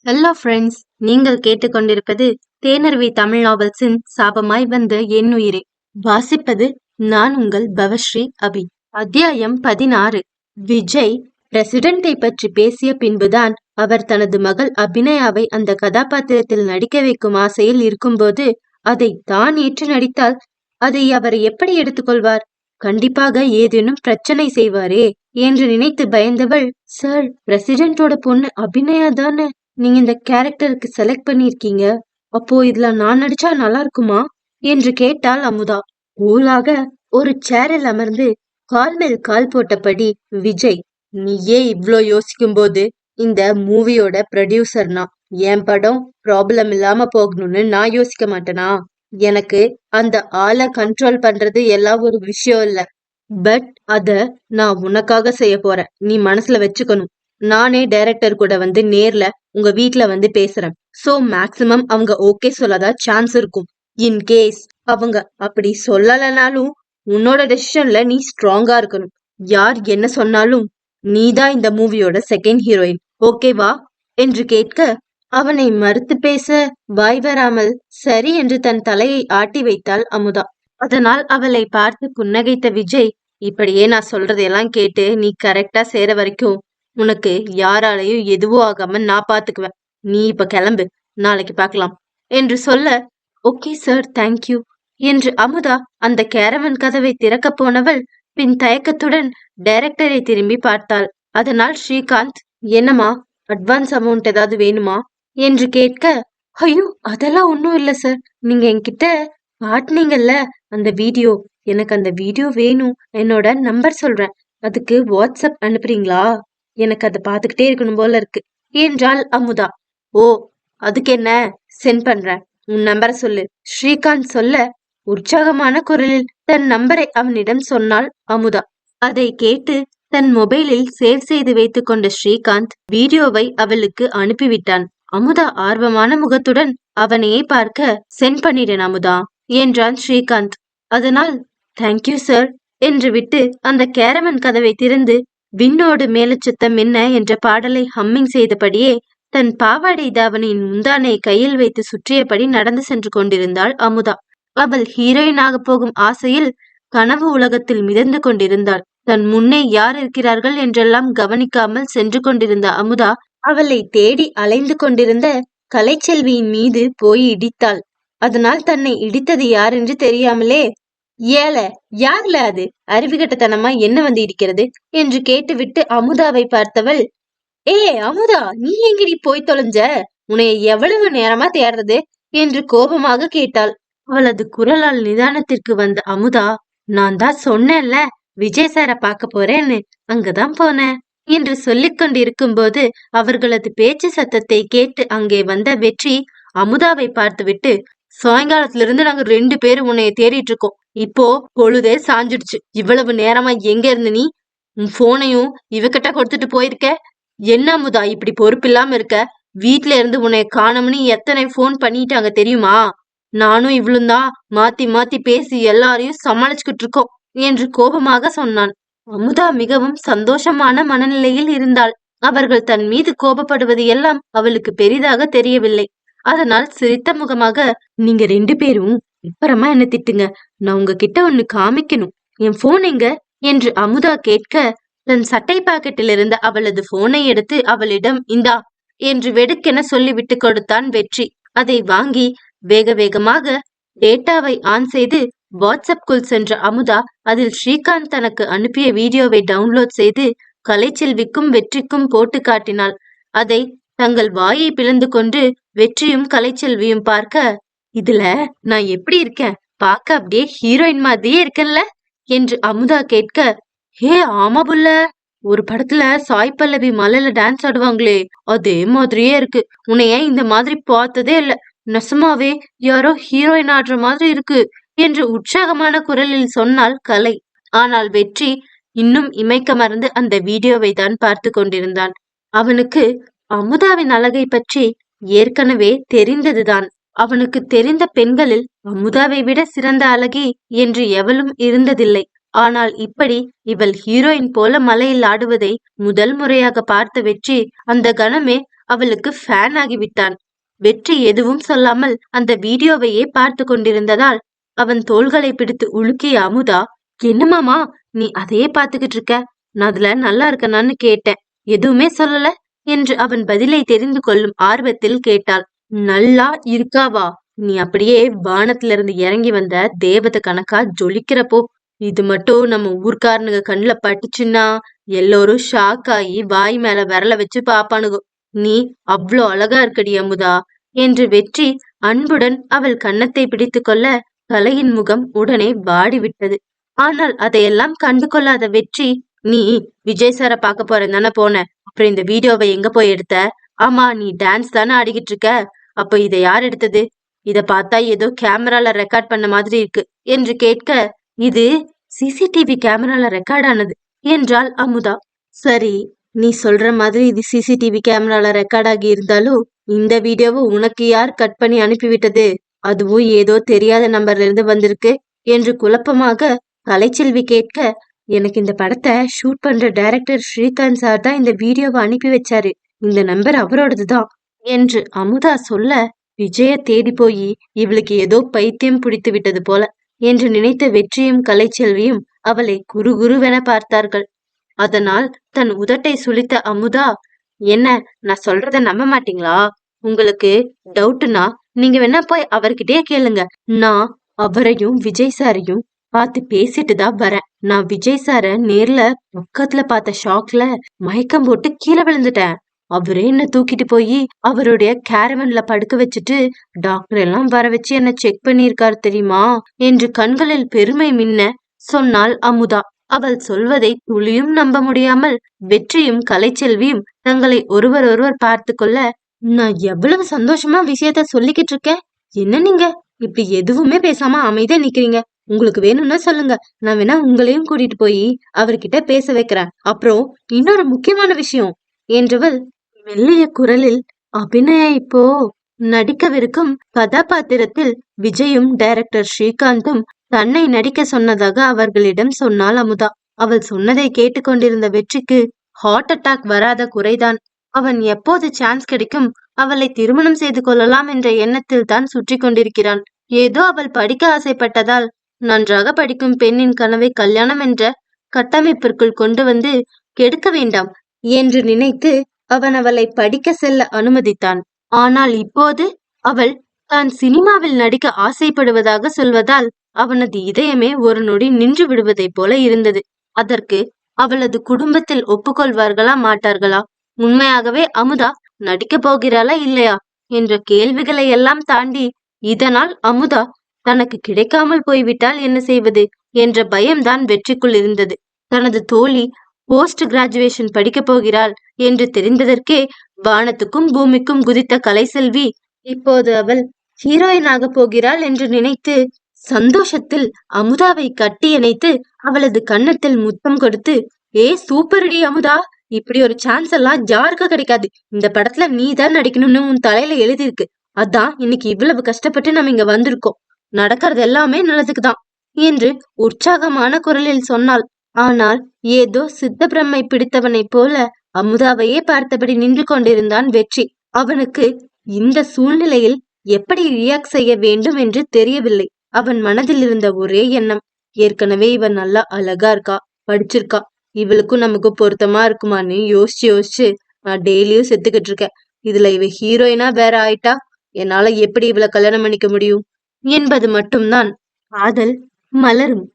Hello friends, நீங்கள் கேட்டுக்கொண்டிருப்பது தேனருவி தமிழ் நாவல்ஸின் சாபமாய் வந்த என் உயிரே. வாசிப்பது நான் உங்கள் பவஸ்ரீ அபி. அத்தியாயம் 16. விஜய் பிரசிடென்ட்டை பற்றி பேசிய பின்புதான் அவர் தனது மகள் அபிநயாவை அந்த கதாபாத்திரத்தில் நடிக்க வைக்கும் ஆசையில் இருக்கும்போது அதை தான் ஏற்று நடித்தால் அதை அவர் எப்படி எடுத்துக்கொள்வார்? கண்டிப்பாக ஏதேனும் பிரச்சனை செய்வாரே என்று நினைத்து பயந்தவள், சார், பிரசிடென்ட்டோட பொண்ணு அபிநயா தானே நீங்க இந்த கேரக்டருக்கு செலக்ட் பண்ணிருக்கீங்க, அப்போ இதுல நான் நடிச்சா நல்லா இருக்குமா என்று கேட்டாள் அமுதா. ஊலாக ஒரு சேரில் அமர்ந்து கால் மேல் கால் போட்டபடி விஜய், நீயே இவ்ளோ யோசிக்கும் போது இந்த மூவியோட ப்ரொடியூசர்னா என் படம் ப்ராப்ளம் இல்லாம போகணும்னு நான் யோசிக்க மாட்டேனா? எனக்கு அந்த ஆளை கண்ட்ரோல் பண்றது எல்லாம் ஒரு விஷயம் இல்ல, பட் அத நான் உனக்காக செய்ய போறேன், நீ மனசுல வச்சுக்கணும். நானே டைரக்டர் கூட வந்து நேர்ல உங்க வீட்ல வந்து பேசுறேன். சோ மேக்சிமம் அவங்க ஓகே சொல்லதான் சான்ஸ் இருக்கும். இன்கேஸ் அவங்க அப்படி சொல்லலனாலும் உன்னோட டெசிஷன்ல நீ ஸ்ட்ராங்கா இருக்கணும். யார் என்ன சொன்னாலும் நீதான் இந்த மூவியோட செகண்ட் ஹீரோயின், ஓகேவா என்று கேட்க அவனை மறுத்து பேச வாய் வராமல் சரி என்று தன் தலையை ஆட்டி வைத்தாள் அமுதா. அதனால் அவளை பார்த்து புன்னகைத்த விஜய், இப்படியே நான் சொல்றதையெல்லாம் கேட்டு நீ கரெக்டா சேர வரைக்கும் உனக்கு யாராலையும் எதுவும் ஆகாம நான் பாத்துக்குவேன். நீ இப்ப கிளம்பு, நாளைக்கு பார்க்கலாம் என்று சொல்ல, ஓகே சார், தேங்க்யூ என்று அமுதா அந்த கேரவன் கதவை திறக்க போனவள் பின் தயக்கத்துடன் டைரக்டரை திரும்பி பார்த்தாள். அதனால் ஸ்ரீகாந்த், என்னமா அட்வான்ஸ் அமௌண்ட் ஏதாவது வேணுமா என்று கேட்க, ஐயோ அதெல்லாம் ஒன்னும் இல்ல சார், நீங்க என்கிட்ட காட்டினீங்கல்ல அந்த வீடியோ, எனக்கு அந்த வீடியோ வேணும், என்னோட நம்பர் சொல்றேன், அதுக்கு வாட்ஸ்அப் அனுப்புறீங்களா? எனக்கு அதை பார்த்துக்கிட்டே இருக்கணும் போல இருக்கு என்றாள் அமுதா. ஓ, அதுக்கு என்ன, சென்ட் பண்றேன், உன் நம்பரை சொல்லு ஸ்ரீகாந்த் சொல்ல உற்சாகமான குரலில் தன் நம்பரை அவனிடம் சொன்னாள் அமுதா. அதை கேட்டு தன் மொபைலில் சேவ் செய்து வைத்துக் கொண்ட ஸ்ரீகாந்த் வீடியோவை அவளுக்கு அனுப்பிவிட்டான். அமுதா ஆர்வமான முகத்துடன் அவனையே பார்க்க, சென்ட் பண்ணிட்டேன் அமுதா என்றான் ஸ்ரீகாந்த். அதனால் தேங்க்யூ சார் என்று விட்டு அந்த கேரவன் கதவை திறந்து விண்ணோடு மேலச்சுத்தம் என்ன என்ற பாடலை ஹம்மிங் செய்தபடியே தன் பாவாடை தாவணியின் முந்தானை கையில் வைத்து சுற்றியபடி நடந்து சென்று கொண்டிருந்தாள் அமுதா. அவள் ஹீரோயினாக போகும் ஆசையில் கனவு உலகத்தில் மிதந்து கொண்டிருந்தாள். தன் முன்னே யார் இருக்கிறார்கள் என்றெல்லாம் கவனிக்காமல் சென்று கொண்டிருந்த அமுதா அவளை தேடி அலைந்து கொண்டிருந்த கலைச்செல்வியின் மீது போய் இடித்தாள். அதனால் தன்னை இடித்தது யார் என்று தெரியாமலே, ஏல யார்ல அது, அறிவுகட்டத்தனமா என்ன வந்து இருக்கிறது என்று கேட்டுவிட்டு அமுதாவை பார்த்தவள், ஏ அமுதா, நீ எங்கடி போய் தொலைஞ்ச, உன்னை எவ்வளவு நேரமா தேடுறது என்று கோபமாக கேட்டாள். அவளது குரலால் நிதானத்திற்கு வந்த அமுதா, நான் தான் சொன்னேன்ல விஜய் சார பாக்க போறேன்னு, அங்கதான் போனேன் என்று சொல்லிக் கொண்டிருக்கும் போது அவர்களது பேச்சு சத்தத்தை கேட்டு அங்கே வந்த வெற்றி அமுதாவை பார்த்துவிட்டு, சாயங்காலத்துல இருந்து நாங்க 2 பேரும் உன்னைய தேடிட்டு இருக்கோம், இப்போ பொழுதே சாஞ்சிடுச்சு, இவ்வளவு நேரமா எங்க இருந்து நீ? உன் போனையும் இவகிட்ட கொடுத்துட்டு போயிருக்க, என்ன அமுதா இப்படி பொறுப்பில்லாம இருக்க? வீட்ல இருந்து உன்னைய காணோம்னு எத்தனை போன் பண்ணிட்டாங்க தெரியுமா? நானும் இவளும் தான் மாத்தி மாத்தி பேசி எல்லாரையும் சமாளிச்சுக்கிட்டு இருக்கோம் என்று கோபமாக சொன்னான். அமுதா மிகவும் சந்தோஷமான மனநிலையில் இருந்தாள். அவர்கள் தன் மீது கோபப்படுவது எல்லாம் அவளுக்கு பெரிதாக தெரியவில்லை. அதனால் சிரித்த முகமாக, நீங்க 2 பேரும் அப்புறமா என்ன திட்டுங்க, நான் உங்ககிட்ட ஒண்ணு காமிக்கணும், என் போன் எங்க என்று அமுதா கேட்க, தன் சட்டை பாக்கெட்டில் இருந்த அவளது போனை எடுத்து அவளிடம் இந்தா என்று வெடுக்கென சொல்லிவிட்டு கொடுத்தான் வெற்றி. அதை வாங்கி வேக வேகமாக டேட்டாவை ஆன் செய்து வாட்ஸ்அப்குள் சென்ற அமுதா அதில் ஸ்ரீகாந்த் தனக்கு அனுப்பிய வீடியோவை டவுன்லோட் செய்து கலைச்செல்விக்கும் வெற்றிக்கும் போட்டு காட்டினாள். அதை தங்கள் வாயை பிளந்து கொண்டு வெற்றியும் கலைச்செல்வியும் பார்க்க, இதுல நான் எப்படி இருக்கேன், பார்க்க அப்படியே ஹீரோயின் மாதிரியே இருக்கேன்ல என்று அமுதா கேட்க, ஹே ஆமா புல்ல, ஒரு படத்துல சாய் பல்லவி மலையில டான்ஸ் ஆடுவாங்களே அதே மாதிரியே இருக்கு, உன்னைய இந்த மாதிரி பார்த்ததே இல்ல, நெசமாவே யாரோ ஹீரோயின் ஆடுற மாதிரி இருக்கு என்று உற்சாகமான குரலில் சொன்னாள் கலை. ஆனால் வெற்றி இன்னும் இமைக்க மறந்து அந்த வீடியோவை தான் பார்த்து கொண்டிருந்தான். அவனுக்கு அமுதாவின் அழகை பற்றி ஏற்கனவே தெரிந்ததுதான். அவனுக்கு தெரிந்த பெண்களில் அமுதாவை விட சிறந்த அழகி என்று எவளும் இருந்ததில்லை. ஆனால் இப்படி இவள் ஹீரோயின் போல மலையில் ஆடுவதை முதல் முறையாக பார்த்த வெற்றி அந்த கணமே அவளுக்கு ஃபேன் ஆகிவிட்டான். வெற்றி எதுவும் சொல்லாமல் அந்த வீடியோவையே பார்த்து கொண்டிருந்ததால் அவன் தோள்களை பிடித்து உலுக்கிய அமுதா, என்ன மாமா நீ அதையே பார்த்துக்கிட்டு இருக்க? நான் அதுல நல்லா இருக்கனான்னு கேட்டேன், எதுவுமே சொல்லல என்று அவன் பதிலை தெரிந்து கொள்ளும் ஆர்வத்தில் கேட்டாள். நல்லா இருக்காவா? நீ அப்படியே வானத்துல இருந்து இறங்கி வந்த தேவதை கணக்கா ஜொலிக்கிறப்போ. இது மட்டும் நம்ம ஊர்க்காரனுங்க கண்ணுல பட்டுச்சுன்னா எல்லோரும் ஷாக் ஆகி வாய் மேல விரல வச்சு பாப்பானுங்க. நீ அவ்வளோ அழகா இருக்கடி அமுதா என்று வெற்றி அன்புடன் அவள் கன்னத்தை பிடித்து கொள்ள கலையின் முகம் உடனே வாடிவிட்டது. ஆனால் அதையெல்லாம் கண்டு கொள்ளாத வெற்றி, நீ விஜய் சாரை பார்க்க போறேன் தானே போன, அப்புறம் இந்த வீடியோவை எங்க போய் எடுத்த? ஆமா நீ டான்ஸ் தானே ஆடிக்கிட்டு இருக்க, அப்ப இதை யார் எடுத்தது? இத பார்த்தா ஏதோ கேமரால ரெக்கார்ட் பண்ண மாதிரி இருக்கு என்று கேட்க, இது சிசிடிவி கேமரால ரெக்கார்ட் ஆனது என்றாள் அமுதா. சரி, நீ சொல்ற மாதிரி இது சிசிடிவி கேமரால ரெக்கார்ட் ஆகி இருந்தாலும் இந்த வீடியோவை உனக்கு யார் கட் பண்ணி அனுப்பிவிட்டது? அதுவும் ஏதோ தெரியாத நம்பர்ல இருந்து வந்திருக்கு என்று குழப்பமாக கலைச்செல்வி கேட்க, எனக்கு இந்த படத்தை ஷூட் பண்ற டைரக்டர் ஸ்ரீகாந்த் சார் தான் இந்த வீடியோவை அனுப்பி வச்சாரு, இந்த நம்பர் அவரோடதுதான் என்று அமுதா சொல்ல, விஜய தேடி போய் இவளுக்கு ஏதோ பைத்தியம் பிடித்து விட்டது போல என்று நினைத்த வெற்றியும் கலைச்செல்வியும் அவளை குறுகுருவென பார்த்தார்கள். அதனால் தன் உதட்டை சுளித்த அமுதா, என்ன நான் சொல்றத நம்ப மாட்டீங்களா? உங்களுக்கு டவுட்னா நீங்க வேணா போய் அவர்கிட்டயே கேளுங்க. நான் அவரையும் விஜய் சாரையும் பார்த்து பேசிட்டு தான் வரேன். நான் விஜய் சார நேர்ல பக்கத்துல பார்த்த ஷாக்ல மயக்கம் போட்டு கீழே விழுந்துட்டேன். அவரே என்ன தூக்கிட்டு போய் அவருடைய கேரவன்ல படுக்க வச்சுட்டு டாக்டர் எல்லாம் வர வச்சு என்ன செக் பண்ணிருக்காரு தெரியுமா என்று கண்களில் பெருமை மின்ன சொன்னாள் அமுதா. அவள் சொல்வதை துளியும் நம்ப முடியாமல் வெற்றியும் கலைச்செல்வியும் தங்களை ஒருவர் பார்த்து கொள்ள, நான் எவ்வளவு சந்தோஷமா விஷயத்த சொல்லிக்கிட்டு இருக்கேன், என்ன நீங்க இப்படி எதுவுமே பேசாம அமைதியா நிக்கிறீங்க? உங்களுக்கு வேணும்னா சொல்லுங்க, நான் வேணா உங்களையும் கூட்டிட்டு போய் அவர்கிட்ட பேச வைக்கிறேன். அப்புறம் இன்னொரு முக்கியமான விஷயம் என்றவள் மெல்லிய குரலில், அபிநயா இப்போ நடிக்கவிருக்கும் கதாபாத்திரத்தில் விஜயும் டைரக்டர் ஸ்ரீகாந்தும் தன்னை நடிக்க சொன்னதாக அவர்களிடம் சொன்னாள் அமுதா. அவள் சொன்னதை கேட்டுக்கொண்டிருந்த வெற்றிக்கு ஹார்ட் அட்டாக் வராத குறைதான். அவன் எப்போது சான்ஸ் கிடைக்கும் அவளை திருமணம் செய்து கொள்ளலாம் என்ற எண்ணத்தில் தான் சுற்றி கொண்டிருக்கிறான். ஏதோ அவள் படிக்க ஆசைப்பட்டதால் நன்றாக படிக்கும் பெண்ணின் கனவை கல்யாணம் என்ற கட்டமைப்பிற்குள் கொண்டு வந்து கெடுக்க வேண்டாம் என்று நினைத்து அவன் அவளை படிக்க செல்ல அனுமதித்தான். ஆனால் இப்போது அவள் தான் சினிமாவில் நடிக்க ஆசைப்படுவதாக சொல்வதால் அவனது இதயமே ஒரு நொடி நின்று விடுவதை போல இருந்தது. அதற்கு அவளது குடும்பத்தில் ஒப்புக்கொள்வார்களா மாட்டார்களா? உண்மையாகவே அமுதா நடிக்க போகிறாளா இல்லையா என்ற கேள்விகளை எல்லாம் தாண்டி, இதனால் அமுதா தனக்கு கிடைக்காமல் போய்விட்டால் என்ன செய்வது என்ற பயம்தான் வெற்றிக்குள் இருந்தது. தனது தோழி போஸ்ட் கிராஜுவேஷன் படிக்கப் போகிறாள் என்று தெரிந்ததற்கே வானத்துக்கும் பூமிக்கும் குதித்த கலைசெல்வி இப்போது அவள் ஹீரோயின் ஆக போகிறாள் என்று நினைத்து சந்தோஷத்தில் அமுதாவை கட்டி அணைத்து அவளது கன்னத்தில் முத்தம் கொடுத்து, ஏ சூப்பர்டி அமுதா, இப்படி ஒரு சான்ஸ் எல்லாம் யாருக்கும் கிடைக்காது. இந்த படத்துல நீ தான் நடிக்கணும்னு உன் தலையில எழுதியிருக்கு. அதான் இன்னைக்கு இவ்வளவு கஷ்டப்பட்டு நம்ம இங்க வந்திருக்கோம். நடக்கிறது எல்லாமே நல்லதுக்குதான் என்று உற்சாகமான குரலில் சொன்னாள். ஆனால் ஏதோ சித்த பிரம்மை பிடித்தவனைப் போல அமுதாவையே பார்த்தபடி நின்று கொண்டிருந்தான் வெற்றி. அவனுக்கு இந்த சூழ்நிலையில் எப்படி ரியாக்ட் செய்ய வேண்டும் என்று தெரியவில்லை. அவன் மனதில் இருந்த ஒரே எண்ணம், ஏற்கனவே இவன் நல்லா அழகா இருக்கா, படிச்சிருக்கா, இவளுக்கும் நமக்கு பொருத்தமா இருக்குமான்னு யோசிச்சு நான் டெய்லியும் செத்துக்கிட்டு இருக்கேன். இதுல இவ ஹீரோயினா வேற ஆயிட்டா என்னால எப்படி இவளை கல்யாணம் பண்ணிக்க முடியும் என்பது மட்டும்தான். காதல் மலரும்.